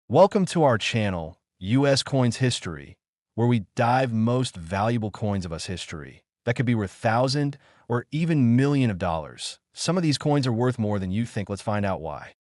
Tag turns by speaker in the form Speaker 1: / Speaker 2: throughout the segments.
Speaker 1: Welcome to our channel, US Coins History, where we dive most valuable coins of us history that could be worth thousand or even million of dollars. Some of these coins are worth more than you think. Let's find out why.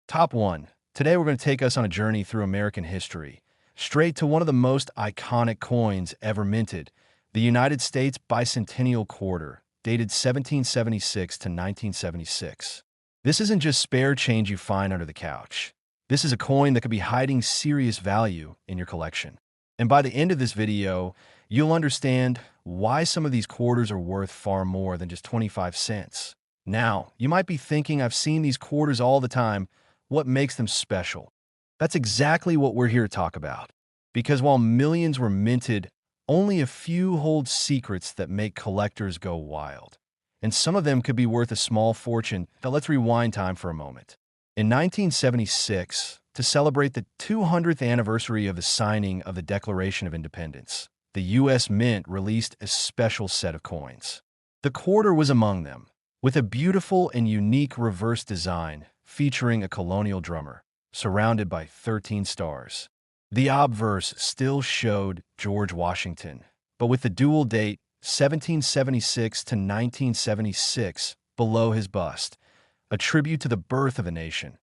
Speaker 1: Top 1. Today we're going to take us on a journey through American history, straight to one of the most iconic coins ever minted, the United States Bicentennial Quarter, dated 1776 to 1976. This isn't just spare change you find under the couch. This is a coin that could be hiding serious value in your collection. And by the end of this video, you'll understand why some of these quarters are worth far more than just 25 cents. Now, you might be thinking, I've seen these quarters all the time. What makes them special? That's exactly what we're here to talk about. Because while millions were minted, only a few hold secrets that make collectors go wild. And some of them could be worth a small fortune. Now let's rewind time for a moment. In 1976, to celebrate the 200th anniversary of the signing of the Declaration of Independence, the U.S. Mint released a special set of coins. The quarter was among them, with a beautiful and unique reverse design featuring a colonial drummer, surrounded by 13 stars. The obverse still showed George Washington, but with the dual date 1776 to 1976 below his bust, a tribute to the birth of a nation.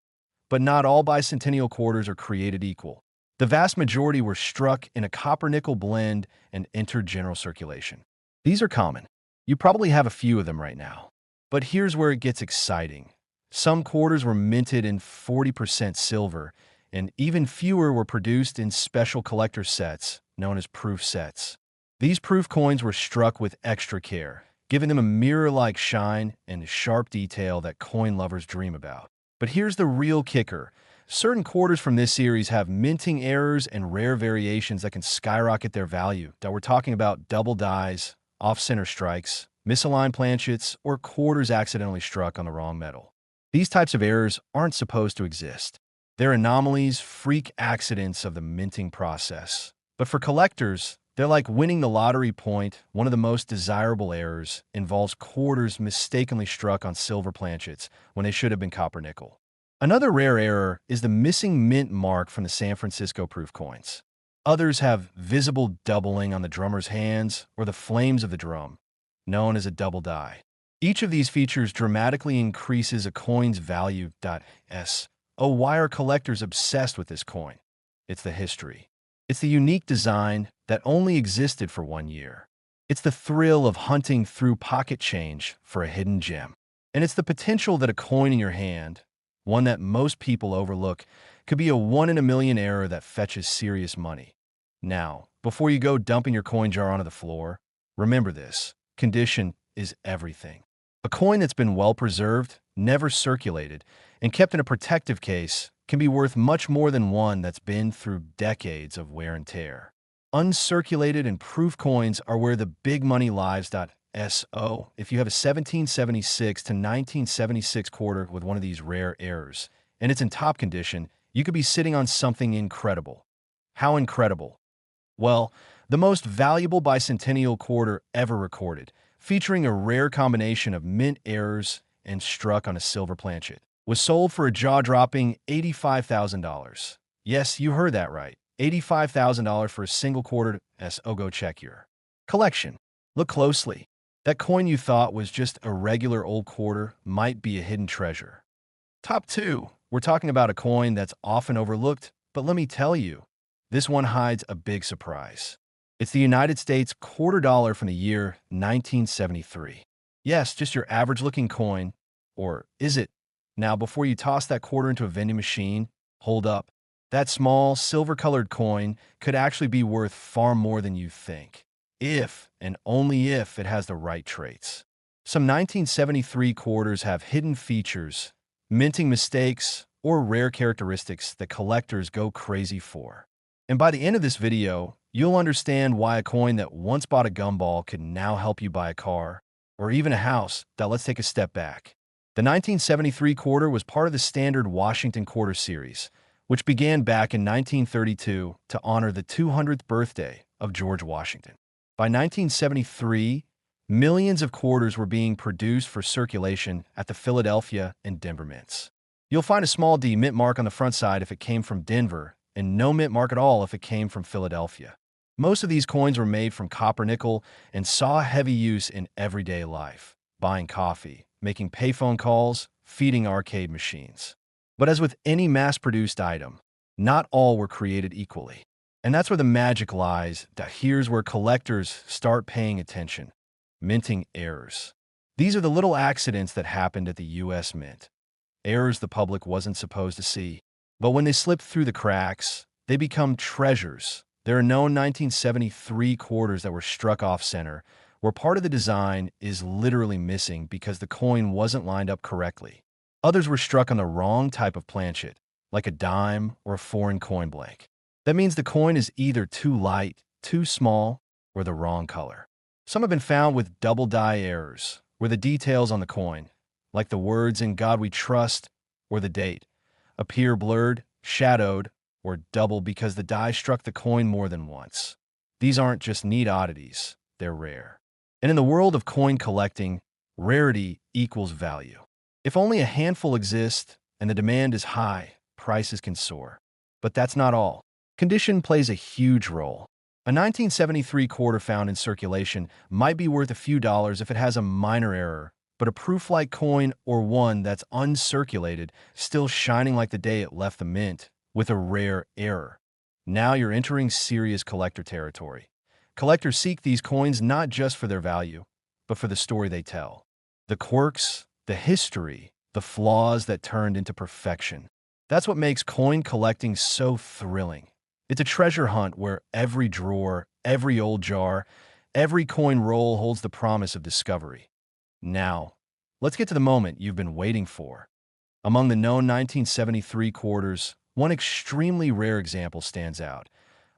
Speaker 1: But not all bicentennial quarters are created equal. The vast majority were struck in a copper-nickel blend and entered general circulation. These are common. You probably have a few of them right now. But here's where it gets exciting. Some quarters were minted in 40% silver, and even fewer were produced in special collector sets, known as proof sets. These proof coins were struck with extra care, giving them a mirror-like shine and sharp detail that coin lovers dream about. But here's the real kicker. Certain quarters from this series have minting errors and rare variations that can skyrocket their value. That we're talking about double dies, off-center strikes, misaligned planchets, or quarters accidentally struck on the wrong metal. These types of errors aren't supposed to exist. They're anomalies, freak accidents of the minting process. But for collectors, they're like winning the lottery point. One of the most desirable errors involves quarters mistakenly struck on silver planchets when they should have been copper nickel. Another rare error is the missing mint mark from the San Francisco proof coins. Others have visible doubling on the drummer's hands or the flames of the drum, known as a double die. Each of these features dramatically increases a coin's value. Why are collectors obsessed with this coin? It's the history. It's the unique design that only existed for 1 year. It's the thrill of hunting through pocket change for a hidden gem. And it's the potential that a coin in your hand, one that most people overlook, could be a 1 in a million error that fetches serious money. Now, before you go dumping your coin jar onto the floor, remember this: condition is everything. A coin that's been well preserved, never circulated, and kept in a protective case can be worth much more than one that's been through decades of wear and tear. Uncirculated and proof coins are where the big money lies. If you have a 1776 to 1976 quarter with one of these rare errors, and it's in top condition, you could be sitting on something incredible. How incredible? Well, the most valuable bicentennial quarter ever recorded, featuring a rare combination of mint errors and struck on a silver planchet, was sold for a jaw-dropping $85,000. Yes, you heard that right. $85,000 for a single quarter. Go check your collection. Look closely. That coin you thought was just a regular old quarter might be a hidden treasure. Top 2. We're talking about a coin that's often overlooked, but let me tell you, this one hides a big surprise. It's the United States quarter dollar from the year 1973. Yes, just your average-looking coin. Or is it? Now, before you toss that quarter into a vending machine, hold up. That small, silver-colored coin could actually be worth far more than you think, if and only if it has the right traits. Some 1973 quarters have hidden features, minting mistakes, or rare characteristics that collectors go crazy for. And by the end of this video, you'll understand why a coin that once bought a gumball could now help you buy a car, or even a house. Now let's take a step back. The 1973 quarter was part of the standard Washington quarter series, which began back in 1932 to honor the 200th birthday of George Washington. By 1973, millions of quarters were being produced for circulation at the Philadelphia and Denver mints. You'll find a small D mint mark on the front side if it came from Denver, and no mint mark at all if it came from Philadelphia. Most of these coins were made from copper nickel and saw heavy use in everyday life, buying coffee, making payphone calls, feeding arcade machines. But as with any mass-produced item, not all were created equally. And that's where the magic lies. Here's where collectors start paying attention. Minting errors. These are the little accidents that happened at the U.S. Mint. Errors the public wasn't supposed to see. But when they slip through the cracks, they become treasures. There are known 1973 quarters that were struck off-center, where part of the design is literally missing because the coin wasn't lined up correctly. Others were struck on the wrong type of planchet, like a dime or a foreign coin blank. That means the coin is either too light, too small, or the wrong color. Some have been found with double die errors, where the details on the coin, like the words "In God We Trust" or the date, appear blurred, shadowed, or double because the die struck the coin more than once. These aren't just neat oddities, they're rare. And in the world of coin collecting, rarity equals value. If only a handful exist and the demand is high, prices can soar. But that's not all. Condition plays a huge role. A 1973 quarter found in circulation might be worth a few dollars if it has a minor error, but a proof-like coin or one that's uncirculated, still shining like the day it left the mint, with a rare error. Now you're entering serious collector territory. Collectors seek these coins not just for their value, but for the story they tell. The quirks, the history, the flaws that turned into perfection. That's what makes coin collecting so thrilling. It's a treasure hunt where every drawer, every old jar, every coin roll holds the promise of discovery. Now, let's get to the moment you've been waiting for. Among the known 1973 quarters, one extremely rare example stands out.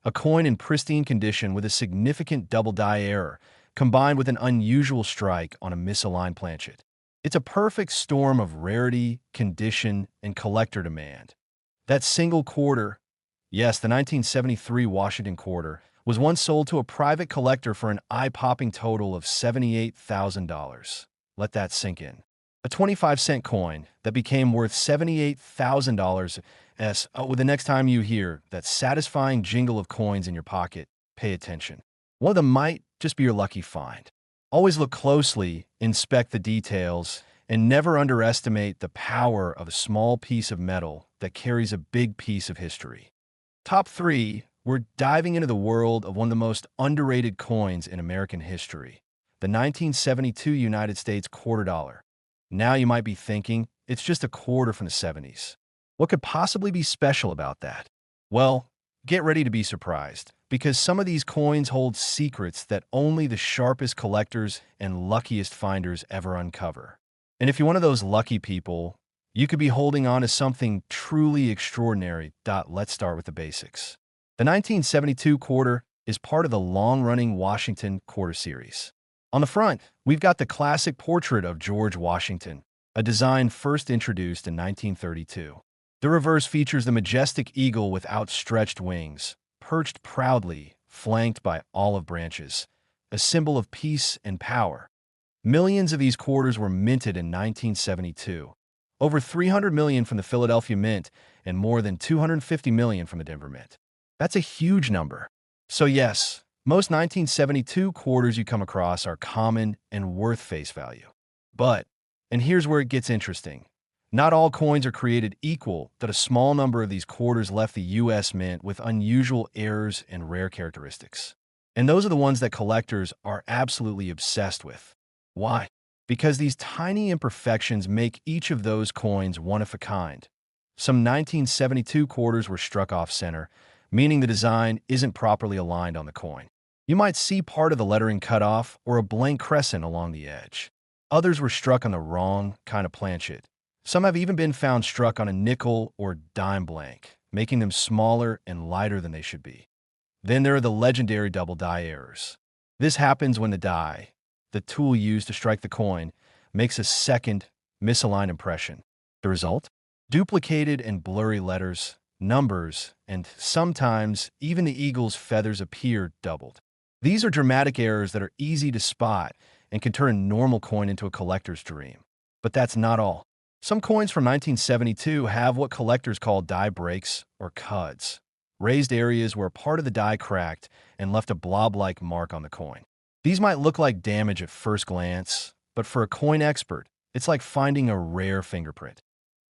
Speaker 1: A coin in pristine condition with a significant double die error, combined with an unusual strike on a misaligned planchet. It's a perfect storm of rarity, condition, and collector demand. That single quarter, yes, the 1973 Washington quarter, was once sold to a private collector for an eye-popping total of $78,000. Let that sink in. A 25-cent coin that became worth $78,000. The next time you hear that satisfying jingle of coins in your pocket, pay attention. One of them might just be your lucky find. Always look closely, inspect the details, and never underestimate the power of a small piece of metal that carries a big piece of history. Top 3, we're diving into the world of one of the most underrated coins in American history, the 1972 United States quarter dollar. Now you might be thinking, it's just a quarter from the 70s. What could possibly be special about that? Well, get ready to be surprised, because some of these coins hold secrets that only the sharpest collectors and luckiest finders ever uncover. And if you're one of those lucky people, you could be holding on to something truly extraordinary. Let's start with the basics. The 1972 quarter is part of the long-running Washington quarter series. On the front, we've got the classic portrait of George Washington, a design first introduced in 1932. The reverse features the majestic eagle with outstretched wings, perched proudly, flanked by olive branches, a symbol of peace and power. Millions of these quarters were minted in 1972. Over 300 million from the Philadelphia Mint and more than 250 million from the Denver Mint. That's a huge number. So yes, most 1972 quarters you come across are common and worth face value. But, and here's where it gets interesting, not all coins are created equal. That a small number of these quarters left the U.S. Mint with unusual errors and rare characteristics. And those are the ones that collectors are absolutely obsessed with. Why? Because these tiny imperfections make each of those coins one of a kind. Some 1972 quarters were struck off-center, meaning the design isn't properly aligned on the coin. You might see part of the lettering cut off or a blank crescent along the edge. Others were struck on the wrong kind of planchet. Some have even been found struck on a nickel or dime blank, making them smaller and lighter than they should be. Then there are the legendary double die errors. This happens when the die, the tool used to strike the coin, makes a second, misaligned impression. The result? Duplicated and blurry letters, numbers, and sometimes even the eagle's feathers appear doubled. These are dramatic errors that are easy to spot and can turn a normal coin into a collector's dream. But that's not all. Some coins from 1972 have what collectors call die breaks or cuds. raised areas where part of the die cracked and left a blob-like mark on the coin. These might look like damage at first glance, but for a coin expert, it's like finding a rare fingerprint.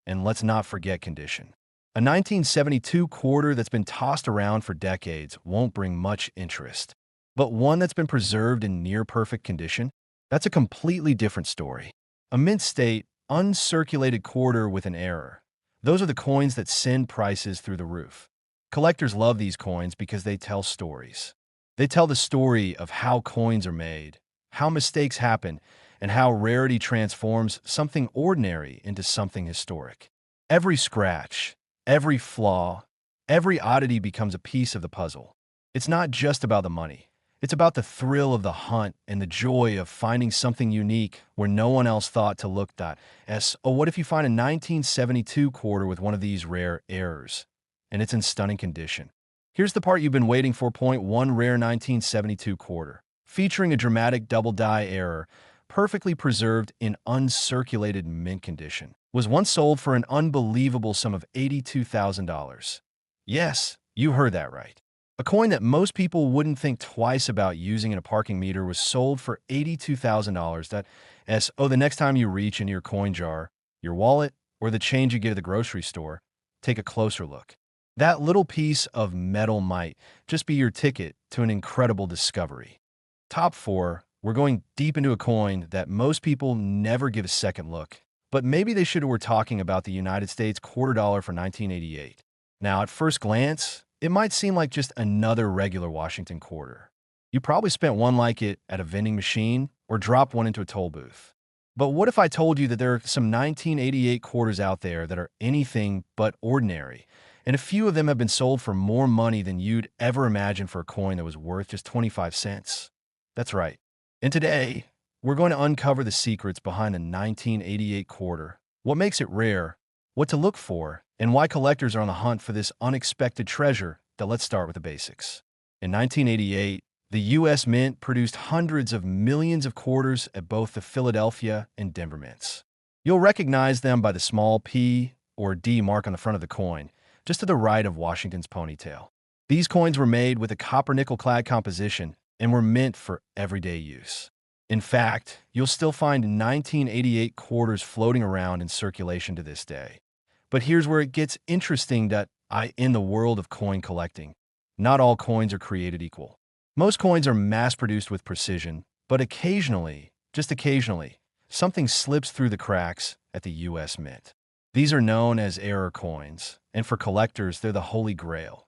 Speaker 1: And let's not forget condition. A 1972 quarter that's been tossed around for decades won't bring much interest. But one that's been preserved in near-perfect condition? That's a completely different story. A mint state, uncirculated quarter with an error. Those are the coins that send prices through the roof. Collectors love these coins because they tell stories. They tell the story of how coins are made, how mistakes happen, and how rarity transforms something ordinary into something historic. Every scratch, every flaw, every oddity becomes a piece of the puzzle. It's not just about the money. It's about the thrill of the hunt and the joy of finding something unique where no one else thought to look. Oh, what if you find a 1972 quarter with one of these rare errors, and it's in stunning condition? Here's the part you've been waiting for. Point 1. Rare 1972 quarter, featuring a dramatic double die error, perfectly preserved in uncirculated mint condition, was once sold for an unbelievable sum of $82,000. Yes, you heard that right. A coin that most people wouldn't think twice about using in a parking meter was sold for $82,000. The next time you reach into your coin jar, your wallet, or the change you get at the grocery store, take a closer look. That little piece of metal might just be your ticket to an incredible discovery. Top 4, we're going deep into a coin that most people never give a second look, but maybe they should. We're talking about the United States $quarter for 1988. Now, at first glance, it might seem like just another regular Washington quarter. You probably spent one like it at a vending machine or dropped one into a toll booth. But what if I told you that there are some 1988 quarters out there that are anything but ordinary, and a few of them have been sold for more money than you'd ever imagine for a coin that was worth just 25 cents? That's right. And today, we're going to uncover the secrets behind the 1988 quarter, what makes it rare, what to look for, and why collectors are on the hunt for this unexpected treasure. Let's start with the basics. In 1988, the U.S. Mint produced hundreds of millions of quarters at both the Philadelphia and Denver mints. You'll recognize them by the small P or D mark on the front of the coin, just to the right of Washington's ponytail. These coins were made with a copper-nickel-clad composition and were meant for everyday use. In fact, you'll still find 1988 quarters floating around in circulation to this day. But here's where it gets interesting. In the world of coin collecting, not all coins are created equal. Most coins are mass-produced with precision, but occasionally, just occasionally, something slips through the cracks at the U.S. Mint. These are known as error coins, and for collectors, they're the holy grail.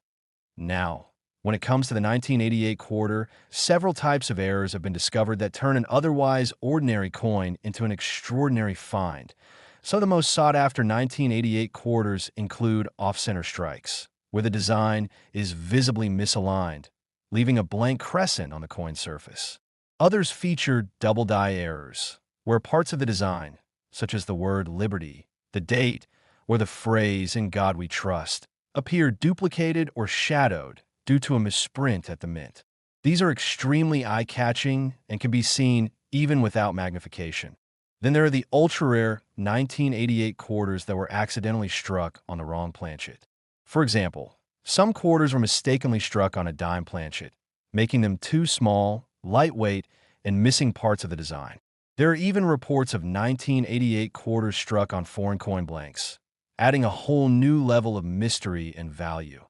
Speaker 1: Now, when it comes to the 1988 quarter, several types of errors have been discovered that turn an otherwise ordinary coin into an extraordinary find. Some of the most sought-after 1988 quarters include off-center strikes, where the design is visibly misaligned, leaving a blank crescent on the coin surface. Others feature double die errors, where parts of the design, such as the word liberty, the date, or the phrase "in God we trust," appear duplicated or shadowed due to a misprint at the mint. These are extremely eye-catching and can be seen even without magnification. Then there are the ultra-rare 1988 quarters that were accidentally struck on the wrong planchet. For example, some quarters were mistakenly struck on a dime planchet, making them too small, lightweight, and missing parts of the design. There are even reports of 1988 quarters struck on foreign coin blanks, adding a whole new level of mystery and value.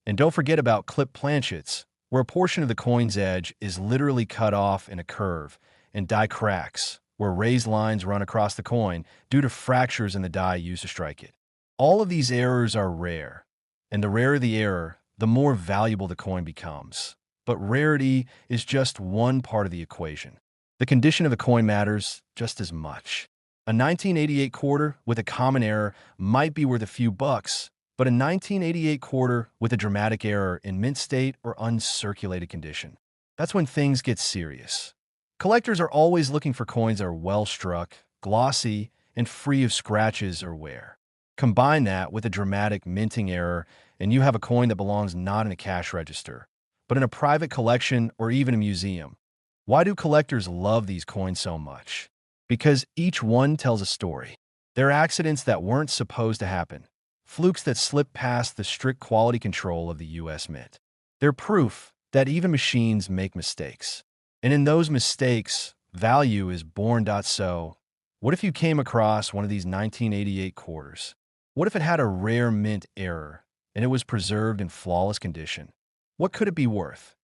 Speaker 1: And don't forget about clipped planchets, where a portion of the coin's edge is literally cut off in a curve, and die cracks, where raised lines run across the coin due to fractures in the die used to strike it. All of these errors are rare, and the rarer the error, the more valuable the coin becomes. But rarity is just one part of the equation. The condition of the coin matters just as much. A 1988 quarter with a common error might be worth a few bucks, but a 1988 quarter with a dramatic error in mint state or uncirculated condition, that's when things get serious. Collectors are always looking for coins that are well-struck, glossy, and free of scratches or wear. Combine that with a dramatic minting error, and you have a coin that belongs not in a cash register, but in a private collection or even a museum. Why do collectors love these coins so much? Because each one tells a story. They're accidents that weren't supposed to happen, flukes that slip past the strict quality control of the U.S. Mint. They're proof that even machines make mistakes. And in those mistakes, value is born. So, what if you came across one of these 1988 quarters? What if it had a rare mint error and it was preserved in flawless condition? What could it be worth?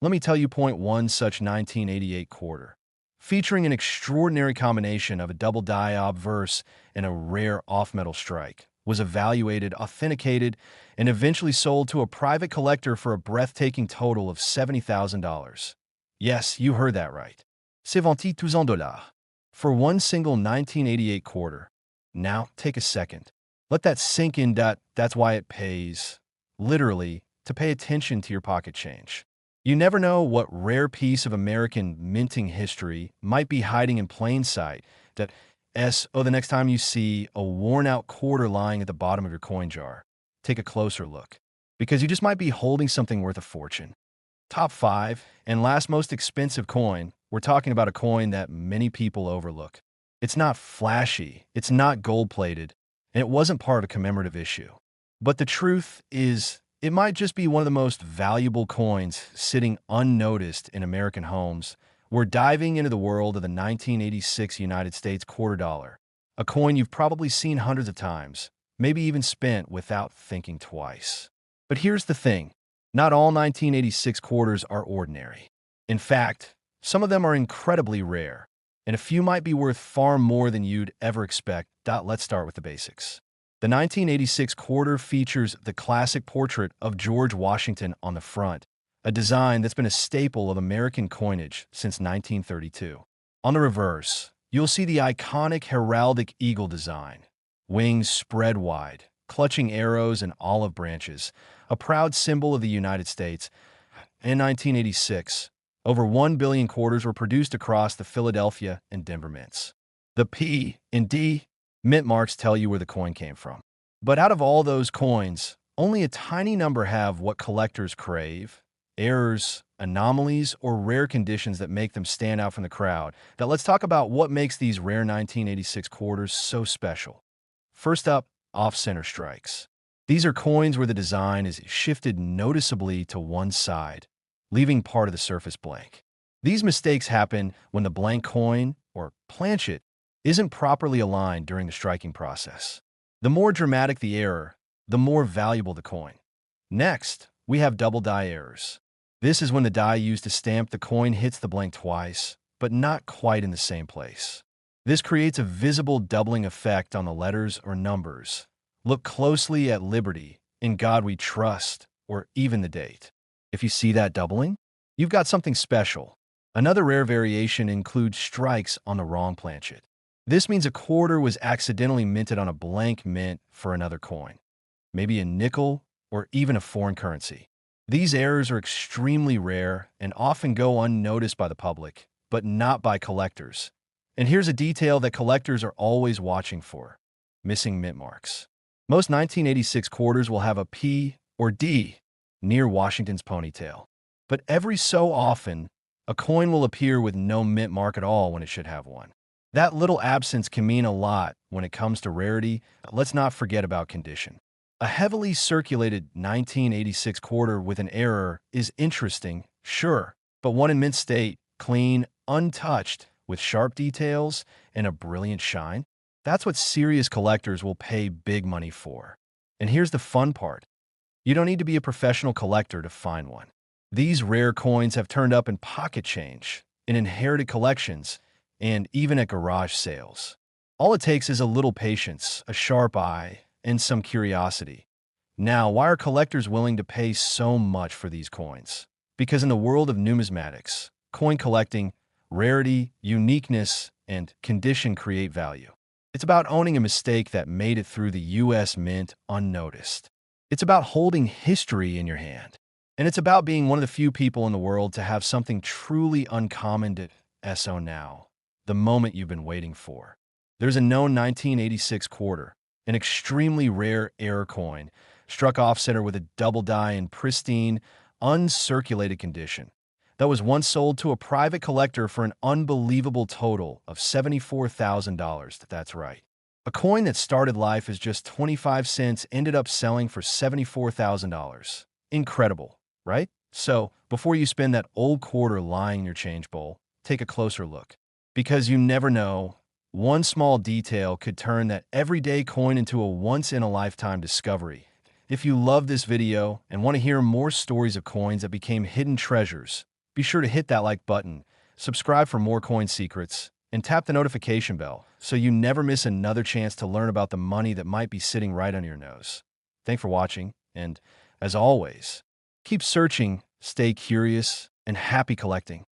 Speaker 1: Let me tell you. Point one such 1988 quarter, featuring an extraordinary combination of a double die obverse and a rare off-metal strike, was evaluated, authenticated, and eventually sold to a private collector for a breathtaking total of $70,000. Yes, you heard that right. $70,000 for one single 1988 quarter. Now, take a second. Let that sink in. That's why it pays, literally, to pay attention to your pocket change. You never know what rare piece of American minting history might be hiding in plain sight. The next time you see a worn-out quarter lying at the bottom of your coin jar, take a closer look, because you just might be holding something worth a fortune. Top 5 and last most expensive coin. We're talking about a coin that many people overlook. It's not flashy, it's not gold-plated, and it wasn't part of a commemorative issue. But the truth is, it might just be one of the most valuable coins sitting unnoticed in American homes. We're diving into the world of the 1986 United States quarter dollar, a coin you've probably seen hundreds of times, maybe even spent without thinking twice. But here's the thing. Not all 1986 quarters are ordinary. In fact, some of them are incredibly rare, and a few might be worth far more than you'd ever expect. Let's start with the basics. The 1986 quarter features the classic portrait of George Washington on the front, a design that's been a staple of American coinage since 1932. On the reverse, you'll see the iconic heraldic eagle design, wings spread wide, clutching arrows and olive branches, a proud symbol of the United States. In 1986, over 1 billion quarters were produced across the Philadelphia and Denver mints. The P and D mint marks tell you where the coin came from. But out of all those coins, only a tiny number have what collectors crave: errors, anomalies, or rare conditions that make them stand out from the crowd. Now let's talk about what makes these rare 1986 quarters so special. First up, off-center strikes. These are coins where the design is shifted noticeably to one side, leaving part of the surface blank. These mistakes happen when the blank coin, or planchet, isn't properly aligned during the striking process. The more dramatic the error, the more valuable the coin. Next, we have double die errors. This is when the die used to stamp the coin hits the blank twice, but not quite in the same place. This creates a visible doubling effect on the letters or numbers. Look closely at Liberty, In God We Trust, or even the date. If you see that doubling, you've got something special. Another rare variation includes strikes on the wrong planchet. This means a quarter was accidentally minted on a blank mint for another coin, maybe a nickel or even a foreign currency. These errors are extremely rare and often go unnoticed by the public, but not by collectors. And here's a detail that collectors are always watching for: missing mint marks. Most 1986 quarters will have a P or D near Washington's ponytail. But every so often, a coin will appear with no mint mark at all when it should have one. That little absence can mean a lot when it comes to rarity. Let's not forget about condition. A heavily circulated 1986 quarter with an error is interesting, sure, but one in mint state, clean, untouched, with sharp details and a brilliant shine, that's what serious collectors will pay big money for. And here's the fun part. You don't need to be a professional collector to find one. These rare coins have turned up in pocket change, in inherited collections, and even at garage sales. All it takes is a little patience, a sharp eye, and some curiosity. Now, why are collectors willing to pay so much for these coins? Because in the world of numismatics, coin collecting, rarity, uniqueness, and condition create value. It's about owning a mistake that made it through the U.S. Mint unnoticed. It's about holding history in your hand. And it's about being one of the few people in the world to have something truly uncommon to SO now, the moment you've been waiting for. There's a known 1986 quarter, an extremely rare error coin, struck off-center with a double die in pristine, uncirculated condition, that was once sold to a private collector for an unbelievable total of $74,000. That's right. A coin that started life as just 25 cents ended up selling for $74,000. Incredible, right? So, before you spend that old quarter lying in your change bowl, take a closer look. Because you never know, one small detail could turn that everyday coin into a once-in-a-lifetime discovery. If you love this video and want to hear more stories of coins that became hidden treasures, be sure to hit that like button, subscribe for more coin secrets, and tap the notification bell so you never miss another chance to learn about the money that might be sitting right under your nose. Thanks for watching, and as always, keep searching, stay curious, and happy collecting.